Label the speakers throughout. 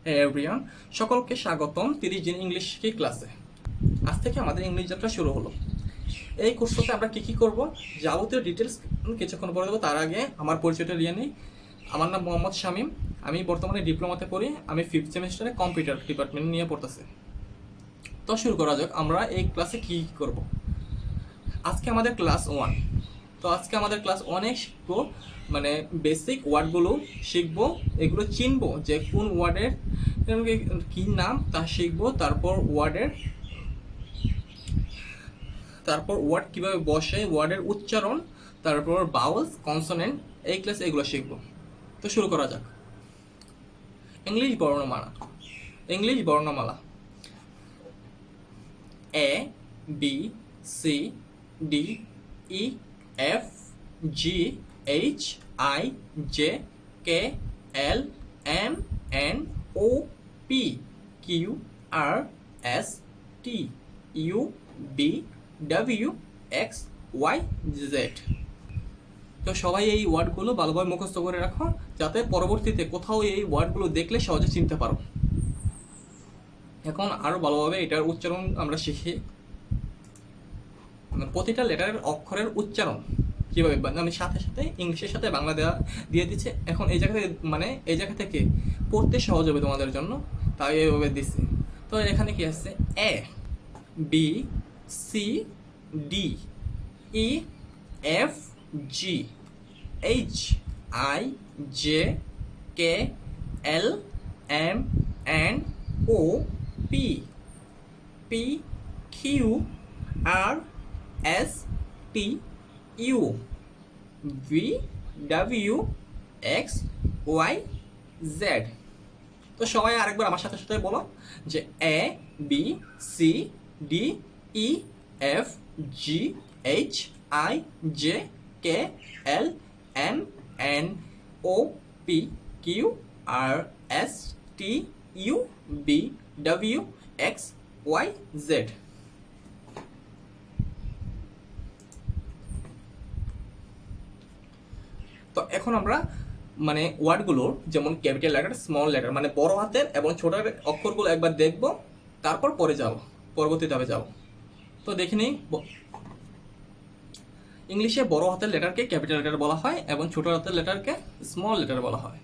Speaker 1: হে everyone, সকলকে স্বাগতম 30 দিন ইংলিশ শিখি ক্লাসে। আজ থেকে আমাদের ইংলিশ যাত্রা শুরু হলো। এই কোর্সটাতে আমরা কি করব, যাবতীয় ডিটেলস কিছুক্ষণ পরে দেবো। তার আগে আমার পরিচয়টা নিয়ে নিই। আমার নাম মোহাম্মদ শামীম। আমি বর্তমানে ডিপ্লোমাতে পড়ি। আমি 5th সেমিস্টারে কম্পিউটার ডিপার্টমেন্ট নিয়ে পড়তেছি। তো শুরু করা যাক, আমরা এই ক্লাসে কি করব। আজকে আমাদের ক্লাস 1। তো আজকে আমাদের ক্লাস 1-এ শিখবো, মানে বেসিক ওয়ার্ডগুলো শিখবো, এগুলো চিনবো যে কোন ওয়ার্ডের কি নাম তা শিখবো। তারপর ওয়ার্ড কিভাবে বসে, ওয়ার্ডের উচ্চারণ, তারপর বাউলস, কনসোনেন্ট, এই ক্লাসে এগুলো শিখবো। তো শুরু করা যাক। ইংলিশ বর্ণমালা A, B, C, D, E, F, G, H, I, J, K, L, M, N, O, P, Q, R, S, T, U, V, W, X, Y, Z. তো সবাই এই ওয়ার্ডগুলো ভালোভাবে মুখস্থ করে রাখো, যাতে পরবর্তীতে কোথাও এই ওয়ার্ডগুলো দেখলে সহজে চিনতে পারো। এখন আরো ভালোভাবে এটার উচ্চারণ আমরা শিখি। প্রতিটা লেটারের অক্ষরের উচ্চারণ কিভাবে, আমি সাথে সাথে ইংলিশের সাথে বাংলা দিয়ে দিচ্ছে। এখন এই জায়গা থেকে পড়তে সহজ হবে তোমাদের জন্য, তাই এইভাবে দিচ্ছি। তো এখানে কি আছে, A, B, C, D, E, F, G, H, I, J, K, L, M, N, O, P, P, Q, R, S, T, U, V, W, X, Y, Z. তো সবাই আরেকবার আমার সাথে সাথে বলো যে A, B, C, D, E, F, G, H, I, J, K, L, M, N, O, P, Q, R, S, T, U, V, W, X, Y, Z. তো এখন আমরা ওয়ার্ডগুলোর, যেমন ক্যাপিটাল লেটার, স্মল লেটার, মানে বড় হাতের এবং ছোট হাতের অক্ষরগুলো একবার দেখব, তারপর পরবর্তী ধাপে যাব। তো দেখে নিই, ইংলিশে বড় হাতের লেটারকে ক্যাপিটাল লেটার বলা হয় এবং ছোট হাতের লেটারকে স্মল লেটার বলা হয়।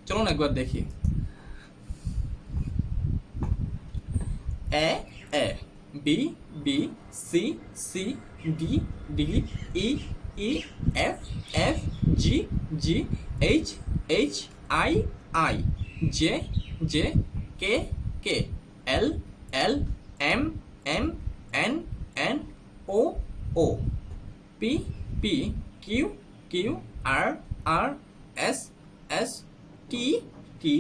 Speaker 1: চলুন একবার দেখি। A, A, B, B, C, C, D, D, E, E, F, F, G, G, H, H, I, I, J, J, K, K, L, L, M, M, N, N, O, O, P, P, Q, Q, R, R, S, S, T, T,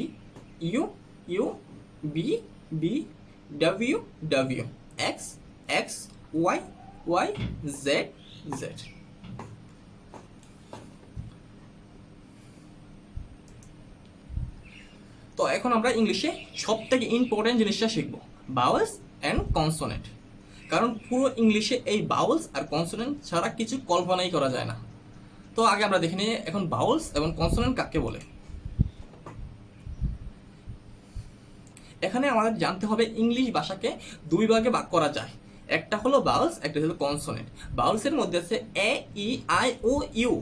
Speaker 1: U, U, V, V, W, W, X, X, Y, Y, Z, Z. তো এখন আমরা ইংলিশে সব থেকে important জিনিসটা শিখবো, bowels and consonant. কারণ পুরো ইংলিশে এই বাউলস আর কনসোনেন্ট ছাড়া কিছু কল্পনাই করা যায় না। তো আগে আমরা দেখে নিই এখন বাউলস এবং কনসোনেন্ট কাকে বলে। এখানে আমাদের জানতে হবে ইংলিশ ভাষাকে দুই ভাগে ভাগ করা যায়, একটা হলো বাউলস, একটা হলো কনসোনেন্ট। বাউলসের মধ্যে আছে এ, ই, আই, ও, ইউ,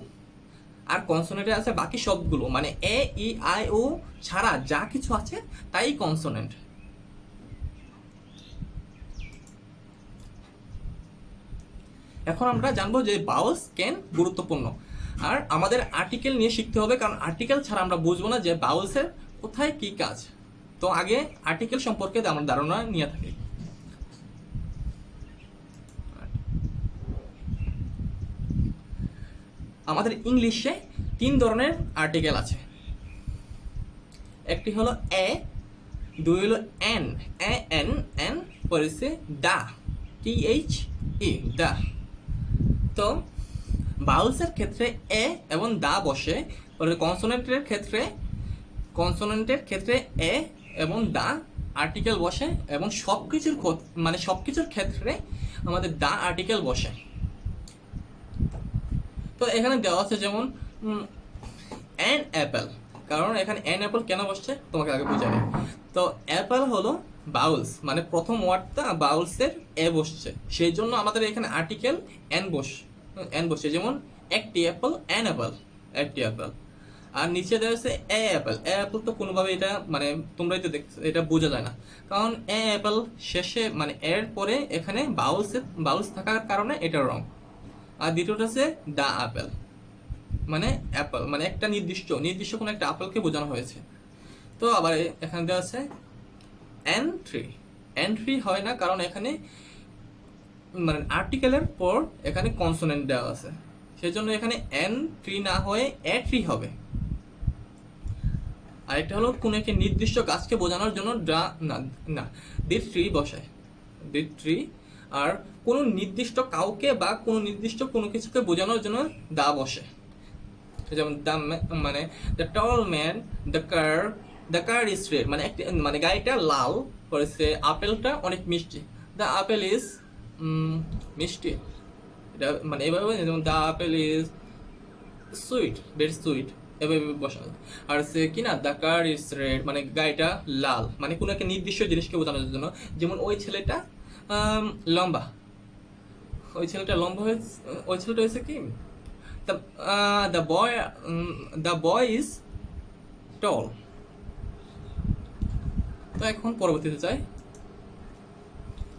Speaker 1: আর কনসোনেন্টে আছে বাকি সবগুলো, মানে এ, ই, আই, ও ছাড়া যা কিছু আছে তাই কনসোনেন্ট। এখন আমরা জানবো যে বাউলস কেন গুরুত্বপূর্ণ, আর আমাদের আর্টিকেল নিয়ে শিখতে হবে, কারণ আর্টিকেল ছাড়া আমরা বুঝবো না যে বাউলসের কোথায় কি কাজ। তো আগে আর্টিকেল সম্পর্কে আমরা ধারণা নিয়ে থাকি। আমাদের ইংলিশে 3 ধরনের আর্টিকেল আছে। একটি হলো এ, দুই হলো এন, এ এন এন, পরেছে দা, টি এইচ ই, দা। তো বাউলসের ক্ষেত্রে এ এবং দা বসে, কনসোনেন্টের ক্ষেত্রে এ এবং দা আর্টিকেল বসে, এবং সবকিছুর ক্ষেত্রে আমাদের দা আর্টিকেল বসে। তো এখানে দেওয়া আছে যেমন অ্যান অ্যাপেল, কারণ এখানে অ্যান অ্যাপল কেন বসছে তোমাকে আগে বোঝাবে। তো অ্যাপল হলো বাউলস, মানে প্রথম ওয়ার্ডটা বাউলসের এ বসছে, সেই জন্য আমাদের এখানে আর্টিকেল এন বসছে। যেমন একটি অ্যাপল, অ্যান অ্যাপল, একটি অ্যাপল। আর নিচে দেওয়া হচ্ছে এ অ্যাপল। এ অ্যাপল তো কোনোভাবে এটা মানে তোমরাই তো দেখছো, এটা বোঝা যায় না, কারণ এ অ্যাপল শেষে মানে এর পরে এখানে বাউলস থাকার কারণে এটা রং। আর দ্বিতীয়টা হচ্ছে দ্য অ্যাপেল, মানে অ্যাপল মানে একটা নির্দিষ্ট কোনো একটা আপেলকে বোঝানো হয়েছে। তো আবার এখানে দেওয়া আছে এন্ট্রি। এন্ট্রি হয় না কারণ এখানে মানে আর্টিকেলের পর এখানে কনসোনেন্ট দেওয়া আছে, সেই জন্য এখানে এন্ট্রি না হয়ে এট্রি হবে। আরেকটা হলো কোনো একটি নির্দিষ্ট গাছকে বোঝানোর জন্য ডা না না দি ট্রি বসায়, দি ট্রি। আর কোনো নির্দিষ্ট কাউকে বা কোনো নির্দিষ্ট কোনো কিছুকে বোঝানোর জন্য দা বসে। যেমন দ্য মানে the tall man, the car is red, মানে একটা মানে গাড়িটা লাল, করেছে আপেলটা অনেক মিষ্টি, দ্য আপেল ইজ মিষ্টি। এটা মানে এভাবে, যেমন the apple is sweet, very sweet, এভাবে বসানো। আর সে কিনা দ্য কার ইজ রেড, মানে গাড়িটা লাল, মানে কোনো একটা নির্দিষ্ট জিনিসকে বোঝানোর জন্য। যেমন ওই ছেলেটা লম্বা, ওই ছেলেটা লম্বা হয়েছে, ওই ছেলেটা হয়েছে কি the the boy is tall। তো এখন পরবর্তীতে যাই।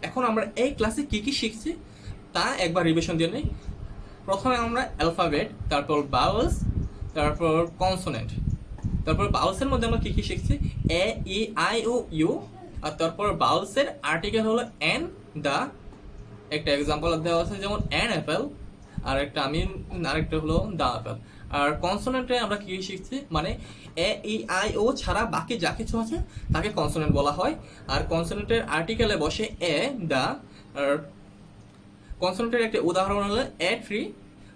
Speaker 1: এখন আমরা এই ক্লাসে কি কি শিখছি তা একবার রিভিশন দিয়ে নিই। প্রথমে আমরা অ্যালফাবেট, তারপর বাউলস, তারপর কনসোনেন্ট। তারপর বাউলসের মধ্যে আমরা কি কি শিখছি, এ ই আই ও ইউ। আর তারপর বাউলসের আর্টিকেল হলো এন, দা। একটা এক্সাম্পল দেওয়া আছে, যেমন অ্যান অ্যাপেল, আর একটা আরেকটা হলো দা অ্যাপেল। আর কনসোনেন্টে আমরা কি শিখছি, মানে এ ই আই ও ছাড়া বাকি যা কিছু আছে তাকে কনসোনেন্ট বলা হয়। আর কনসোনেন্টের আর্টিকেলে বসে এ, দা। আর কনসোনেন্টের একটা উদাহরণ হলো a tree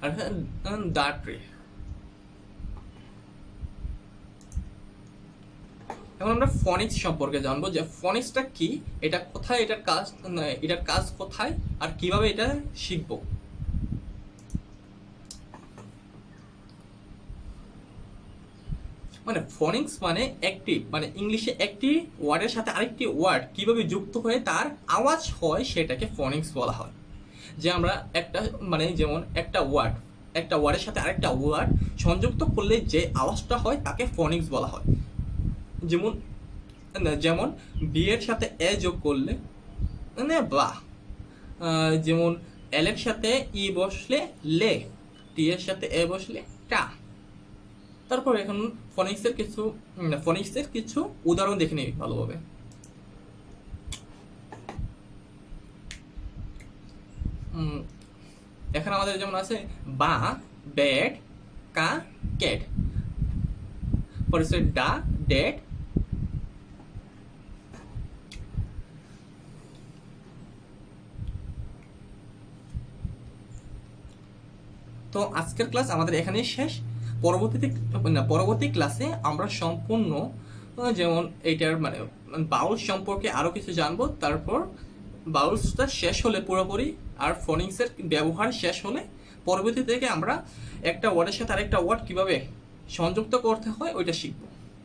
Speaker 1: R the tree. এখন আমরা ফনিক্স সম্পর্কে জানবো, যে ফনিক্সটা কি, এটা কোথায়, এটার কাজ কোথায়, আর কিভাবে এটা শিখবো। মানে ফনিক্স মানে একটি, মানে ইংলিশে একটি ওয়ার্ডের সাথে আরেকটি ওয়ার্ড কিভাবে যুক্ত হয়ে তার আওয়াজ হয় সেটাকে ফনিক্স বলা হয়। যে আমরা একটা মানে যেমন একটা ওয়ার্ডের সাথে আরেকটা ওয়ার্ড সংযুক্ত করলে যে আওয়াজটা হয় তাকে ফনিক্স বলা হয়। যেমন বি এর সাথে এ যোগ করলে মানে বা, যেমন এল এর সাথে ই বসলে লে, টি এর সাথে এ বসলে টা। তারপর এখন ফনিক্সের কিছু উদাহরণ দেখে নিই ভালোভাবে। এখানে আমাদের যেমন আছে বা, ব্যাট, কা, ক্যাট। পরে ডা, ডেট। তো আজকের ক্লাস আমাদের এখানেই শেষ। পরবর্তী ক্লাসে আমরা সম্পূর্ণ যেমন এইটার মানে বাউল সম্পর্কে আরো কিছু জানবো। তারপর বাউলসটা শেষ হলে পুরোপুরি, আর ফনিক্সের ব্যবহার শেষ হলে পরবর্তী থেকে আমরা একটা ওয়ার্ডের সাথে আরেকটা ওয়ার্ড কিভাবে সংযুক্ত করতে হয় ওইটা শিখবো।